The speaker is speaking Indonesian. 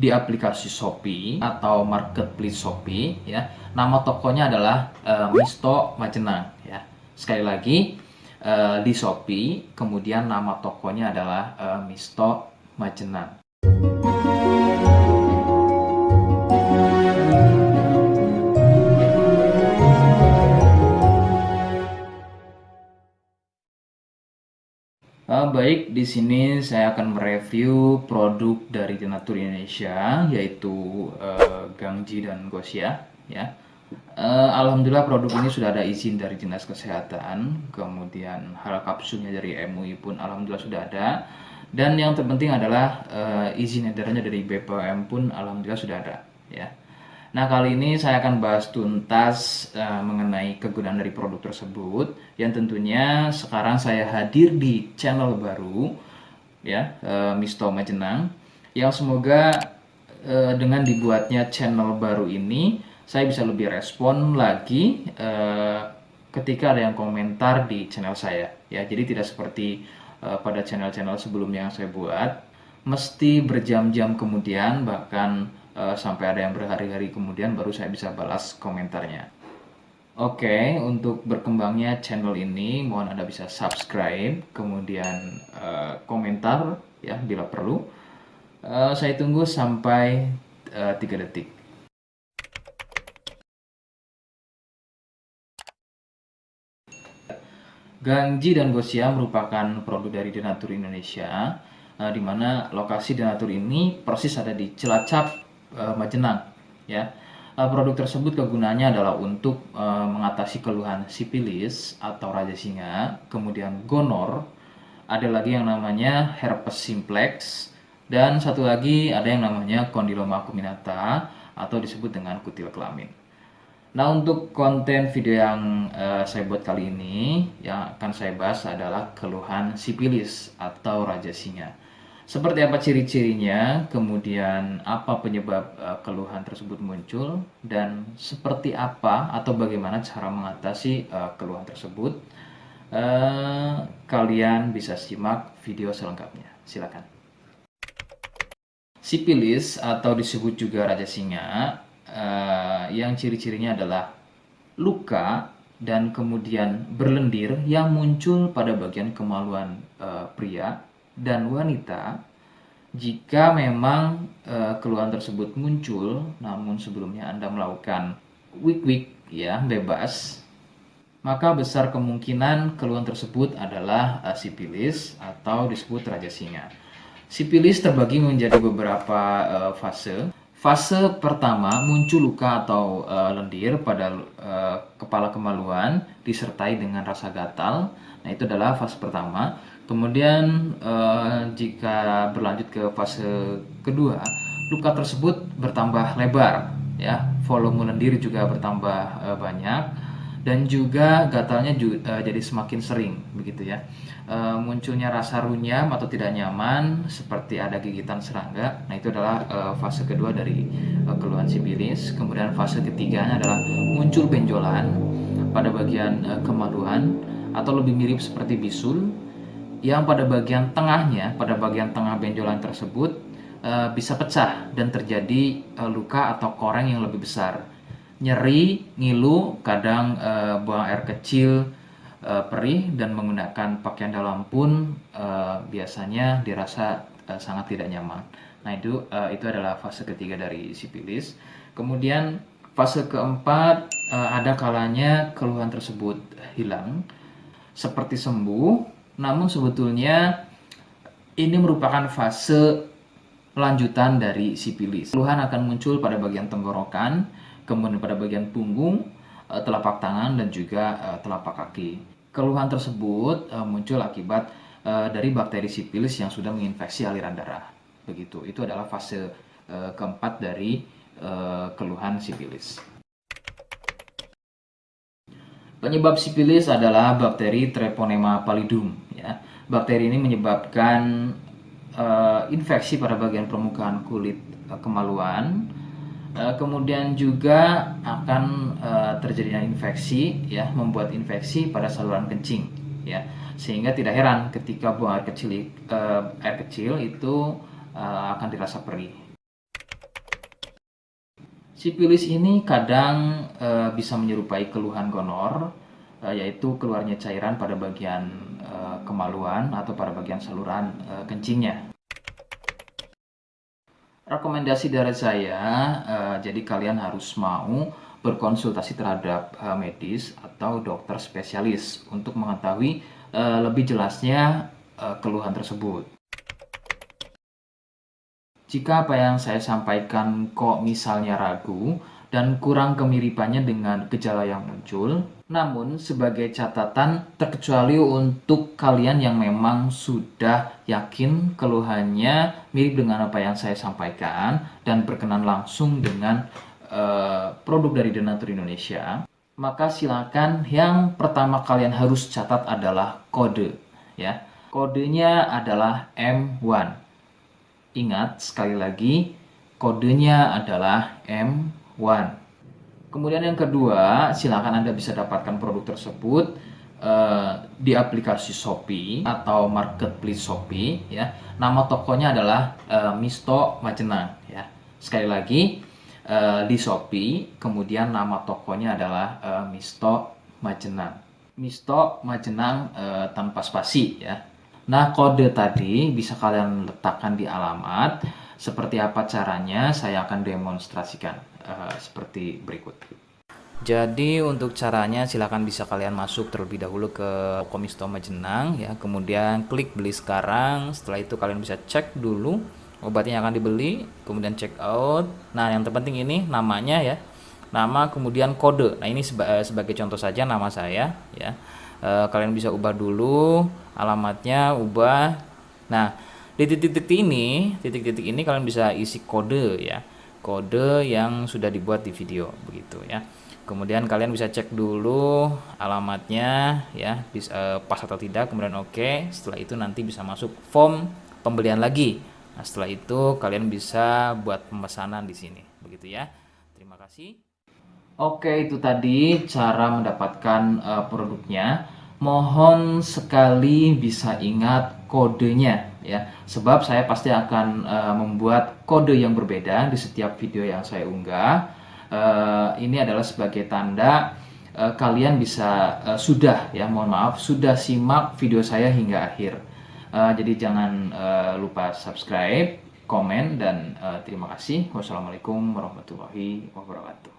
di aplikasi Shopee atau marketplace Shopee ya. Nama tokonya adalah Misto Majenang ya. Sekali lagi di Shopee, kemudian nama tokonya adalah Misto Majenang. Baik, di sini saya akan mereview produk dari Denatur Indonesia, yaitu Gangji dan Gosia. Ya, alhamdulillah produk ini sudah ada izin dari Dinas Kesehatan, kemudian hal kapsulnya dari MUI pun alhamdulillah sudah ada, dan yang terpenting adalah izin edarnya dari BPOM pun alhamdulillah sudah ada. Ya. Nah, kali ini saya akan bahas tuntas mengenai kegunaan dari produk tersebut, yang tentunya sekarang saya hadir di channel baru ya, Misto Majenang, yang semoga dengan dibuatnya channel baru ini saya bisa lebih respon lagi ketika ada yang komentar di channel saya ya. Jadi tidak seperti pada channel-channel sebelumnya yang saya buat, mesti berjam-jam kemudian, bahkan sampai ada yang berhari-hari kemudian baru saya bisa balas komentarnya. Oke, untuk berkembangnya channel ini mohon Anda bisa subscribe, kemudian komentar ya bila perlu. Saya tunggu sampai 3 detik. Gangji dan Gosia merupakan produk dari Denatur Indonesia, di mana lokasi Denatur ini persis ada di Cilacap, Majenang. Ya, produk tersebut kegunaannya adalah untuk mengatasi keluhan sipilis atau raja singa, kemudian gonor, ada lagi yang namanya herpes simplex, dan satu lagi ada yang namanya kondiloma acuminata atau disebut dengan kutil kelamin. Nah, untuk konten video yang saya buat kali ini, yang akan saya bahas adalah keluhan sipilis atau raja singa. Seperti apa ciri-cirinya, kemudian apa penyebab keluhan tersebut muncul, dan seperti apa atau bagaimana cara mengatasi keluhan tersebut. Kalian bisa simak video selengkapnya. Silakan. Sipilis atau disebut juga raja singa, yang ciri-cirinya adalah luka dan kemudian berlendir yang muncul pada bagian kemaluan pria dan wanita jika memang keluhan tersebut muncul namun sebelumnya Anda melakukan wik-wik ya bebas, maka besar kemungkinan keluhan tersebut adalah sipilis atau disebut raja singa. Sipilis terbagi menjadi beberapa fase. Fase pertama muncul luka atau lendir pada kepala kemaluan disertai dengan rasa gatal. Nah, itu adalah fase pertama. Kemudian jika berlanjut ke fase kedua, luka tersebut bertambah lebar, ya, volume lendir juga bertambah banyak, dan juga gatalnya jadi semakin sering, begitu ya. Munculnya rasa runyam atau tidak nyaman seperti ada gigitan serangga. Nah, itu adalah fase kedua dari keluhan sipilis. Kemudian fase ketiganya adalah muncul benjolan pada bagian kemaluan atau lebih mirip seperti bisul, yang pada bagian tengahnya, pada bagian tengah benjolan tersebut bisa pecah dan terjadi luka atau koreng yang lebih besar. Nyeri, ngilu, kadang buang air kecil, perih, dan menggunakan pakaian dalam pun biasanya dirasa sangat tidak nyaman. Nah, itu adalah fase ketiga dari sipilis. Kemudian fase keempat, ada kalanya keluhan tersebut hilang seperti sembuh, namun sebetulnya ini merupakan fase lanjutan dari sipilis. Keluhan akan muncul pada bagian tenggorokan, kemudian pada bagian punggung, telapak tangan, dan juga telapak kaki. Keluhan tersebut muncul akibat dari bakteri sipilis yang sudah menginfeksi aliran darah. Begitu. Itu adalah fase keempat dari keluhan sipilis. Penyebab sipilis adalah bakteri Treponema pallidum. Ya. Bakteri ini menyebabkan infeksi pada bagian permukaan kulit kemaluan. Kemudian juga akan terjadinya infeksi, ya, membuat infeksi pada saluran kencing, ya, sehingga tidak heran ketika buang air kecil itu akan dirasa perih. Sipilis ini kadang bisa menyerupai keluhan gonor, yaitu keluarnya cairan pada bagian kemaluan atau pada bagian saluran kencingnya. Rekomendasi dari saya, jadi kalian harus mau berkonsultasi terhadap medis atau dokter spesialis untuk mengetahui lebih jelasnya keluhan tersebut. Jika apa yang saya sampaikan kok misalnya ragu dan kurang kemiripannya dengan gejala yang muncul, namun sebagai catatan terkecuali untuk kalian yang memang sudah yakin keluhannya mirip dengan apa yang saya sampaikan dan berkenan langsung dengan produk dari Denatur Indonesia, maka silakan yang pertama kalian harus catat adalah kode, ya. Kodenya adalah M1. Ingat, sekali lagi, kodenya adalah M1. Kemudian yang kedua, silakan Anda bisa dapatkan produk tersebut di aplikasi Shopee atau marketplace Shopee, ya. Nama tokonya adalah Misto Majenang, ya. Sekali lagi, di Shopee, kemudian nama tokonya adalah Misto Majenang. Misto Majenang tanpa spasi, ya. Nah, kode tadi bisa kalian letakkan di alamat. Seperti apa caranya, saya akan demonstrasikan seperti berikut. Jadi untuk caranya silakan bisa kalian masuk terlebih dahulu ke toko Misto Majenang, ya. Kemudian klik beli sekarang. Setelah itu kalian bisa cek dulu obatnya yang akan dibeli, kemudian check out. Nah, yang terpenting ini namanya, ya. Nama kemudian kode. Nah, ini sebagai contoh saja nama saya, ya. Kalian bisa ubah dulu alamatnya, ubah. Nah, di titik-titik ini kalian bisa isi kode, ya, kode yang sudah dibuat di video begitu, ya. Kemudian kalian bisa cek dulu alamatnya, ya, pas atau tidak, kemudian oke. Setelah itu nanti bisa masuk form pembelian lagi. Nah, setelah itu kalian bisa buat pemesanan di sini begitu, ya. Terima kasih. Oke, itu tadi cara mendapatkan produknya. Mohon sekali bisa ingat kodenya, ya. Sebab saya pasti akan membuat kode yang berbeda di setiap video yang saya unggah. Ini adalah sebagai tanda kalian bisa sudah, ya, mohon maaf, sudah simak video saya hingga akhir. Jadi jangan lupa subscribe, komen, dan terima kasih. Wassalamualaikum warahmatullahi wabarakatuh.